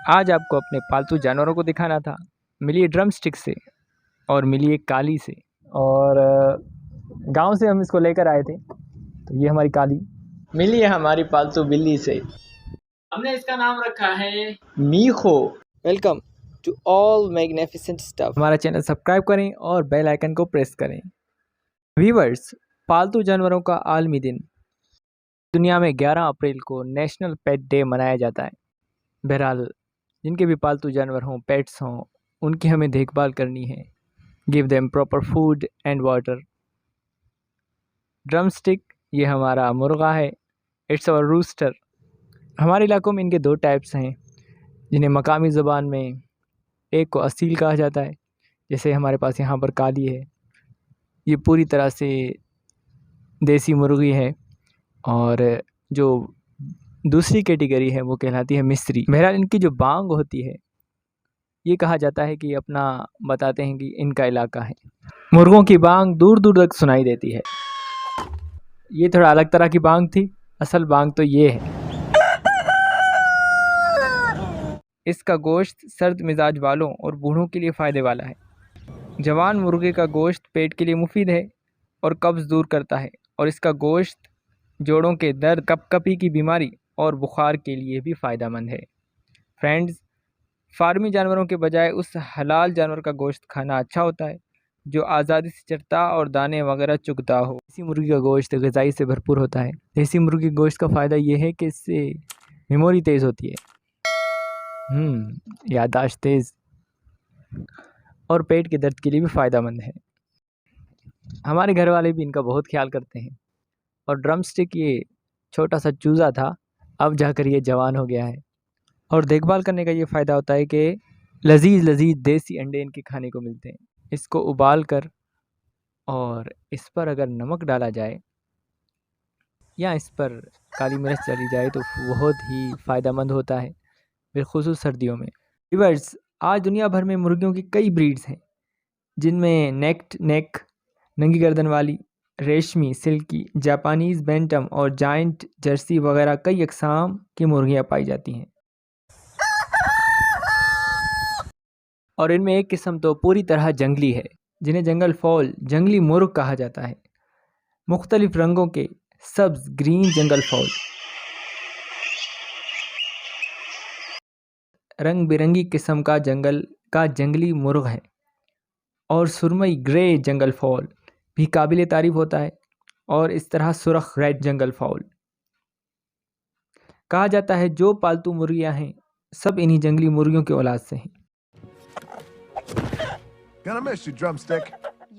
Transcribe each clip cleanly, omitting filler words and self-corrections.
آج آپ کو اپنے پالتو جانوروں کو دکھانا تھا۔ ملی ڈرم سٹک سے اور ملی ایک کالی سے، اور گاؤں سے ہم اس کو لے کر آئے تھے۔ تو یہ ہماری کالی ملی ہے ہماری پالتو بلی سے، ہم نے اس کا نام رکھا ہے میخو۔ Welcome to all magnificent stuff. ہمارا چینل سبسکرائب کریں اور بیل آئیکن کو پریس کریں۔ ویورز، پالتو جانوروں کا عالمی دن دنیا میں 11 اپریل کو نیشنل پیٹ ڈے منایا جاتا ہے۔ بہرحال جن کے بھی پالتو جانور ہوں، پیٹس ہوں، ان کی ہمیں دیکھ بھال کرنی ہے۔ Give them proper food and water. Drumstick یہ ہمارا مرغا ہے، اٹس اور روسٹر۔ ہمارے علاقوں میں ان کے 2 ٹائپس ہیں، جنہیں مقامی زبان میں ایک کو اصیل کہا جاتا ہے، جیسے ہمارے پاس یہاں پر کالی ہے، یہ پوری طرح سے دیسی مرغی ہے، اور جو دوسری کیٹیگری ہے وہ کہلاتی ہے مصری۔ بہرحال ان کی جو بانگ ہوتی ہے، یہ کہا جاتا ہے کہ یہ اپنا بتاتے ہیں کہ ان کا علاقہ ہے۔ مرغوں کی بانگ دور دور تک سنائی دیتی ہے۔ یہ تھوڑا الگ طرح کی بانگ تھی، اصل بانگ تو یہ ہے۔ اس کا گوشت سرد مزاج والوں اور بوڑھوں کے لیے فائدے والا ہے۔ جوان مرغے کا گوشت پیٹ کے لیے مفید ہے اور قبض دور کرتا ہے، اور اس کا گوشت جوڑوں کے درد، کپ کپی کی بیماری اور بخار کے لیے بھی فائدہ مند ہے۔ فرینڈز، فارمی جانوروں کے بجائے اس حلال جانور کا گوشت کھانا اچھا ہوتا ہے جو آزادی سے چرتا اور دانے وغیرہ چگتا ہو۔ دیسی مرغی کا گوشت غذائی سے بھرپور ہوتا ہے۔ دیسی مرغی کے گوشت کا فائدہ یہ ہے کہ اس سے میموری تیز ہوتی ہے، یادداشت تیز، اور پیٹ کے درد کے لیے بھی فائدہ مند ہے۔ ہمارے گھر والے بھی ان کا بہت خیال کرتے ہیں، اور ڈرم سٹک یہ چھوٹا سا چوزا تھا، اب جا کر یہ جوان ہو گیا ہے۔ اور دیکھ بھال کرنے کا یہ فائدہ ہوتا ہے کہ لذیذ لذیذ دیسی انڈے ان کے کھانے کو ملتے ہیں۔ اس کو ابال کر اور اس پر اگر نمک ڈالا جائے یا اس پر کالی مرچ ڈالی جائے تو بہت ہی فائدہ مند ہوتا ہے، بالخصوص سردیوں میں۔ ویورز، آج دنیا بھر میں مرغیوں کی کئی بریڈز ہیں، جن میں نیک، ننگی گردن والی، ریشمی، سلکی، جاپانیز بینٹم اور جائنٹ جرسی وغیرہ کئی اقسام کی مرغیاں پائی جاتی ہیں، اور ان میں ایک قسم تو پوری طرح جنگلی ہے، جنہیں جنگل فاؤل، جنگلی مرغ کہا جاتا ہے۔ مختلف رنگوں کے سبز گرین جنگل فاؤل، رنگ برنگی قسم کا جنگلی مرغ ہے، اور سرمئی گرے جنگل فاؤل بھی قابل تعریف ہوتا ہے، اور اس طرح سرخ ریڈ جنگل فاؤل۔ کہا جاتا ہے جو پالتو مرغیاں ہیں سب انہی جنگلی مرغیوں کی اولاد سے ہیں۔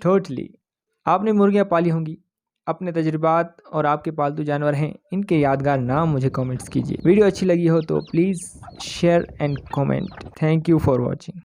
ٹوٹلی، آپ نے مرغیاں پالی ہوں گی، اپنے تجربات اور آپ کے پالتو جانور ہیں ان کے یادگار نام مجھے کامنٹس کیجیے۔ ویڈیو اچھی لگی ہو تو please share and comment. Thank you for watching.